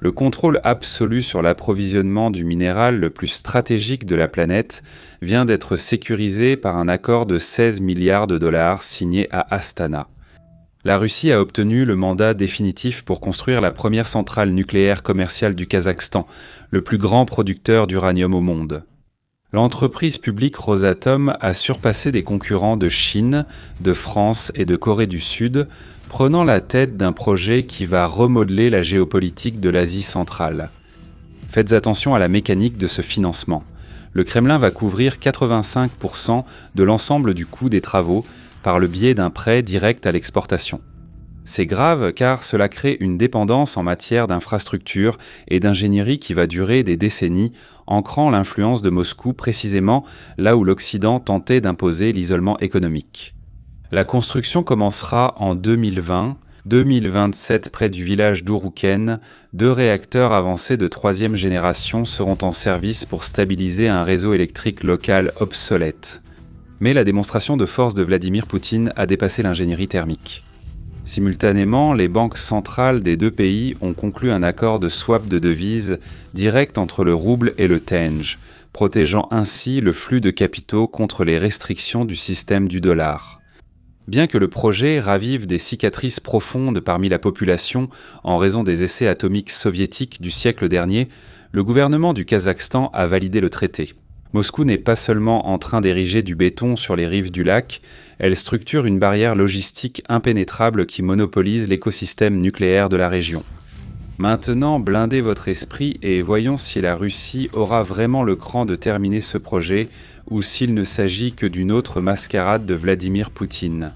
Le contrôle absolu sur l'approvisionnement du minéral le plus stratégique de la planète vient d'être sécurisé par un accord de 16 milliards de dollars signé à Astana. La Russie a obtenu le mandat définitif pour construire la première centrale nucléaire commerciale du Kazakhstan, le plus grand producteur d'uranium au monde. L'entreprise publique Rosatom a surpassé des concurrents de Chine, de France et de Corée du Sud, prenant la tête d'un projet qui va remodeler la géopolitique de l'Asie centrale. Faites attention à la mécanique de ce financement. Le Kremlin va couvrir 85% de l'ensemble du coût des travaux par le biais d'un prêt direct à l'exportation. C'est grave car cela crée une dépendance en matière d'infrastructures et d'ingénierie qui va durer des décennies, ancrant l'influence de Moscou précisément là où l'Occident tentait d'imposer l'isolement économique. La construction commencera en 2020-2027 près du village d'Ourouken. 2 réacteurs avancés de 3e génération seront en service pour stabiliser un réseau électrique local obsolète. Mais la démonstration de force de Vladimir Poutine a dépassé l'ingénierie thermique. Simultanément, les banques centrales des 2 pays ont conclu un accord de swap de devises direct entre le rouble et le tenge, protégeant ainsi le flux de capitaux contre les restrictions du système du dollar. Bien que le projet ravive des cicatrices profondes parmi la population en raison des essais atomiques soviétiques du siècle dernier, le gouvernement du Kazakhstan a validé le traité. Moscou n'est pas seulement en train d'ériger du béton sur les rives du lac, elle structure une barrière logistique impénétrable qui monopolise l'écosystème nucléaire de la région. Maintenant, blindez votre esprit et voyons si la Russie aura vraiment le cran de terminer ce projet ou s'il ne s'agit que d'une autre mascarade de Vladimir Poutine.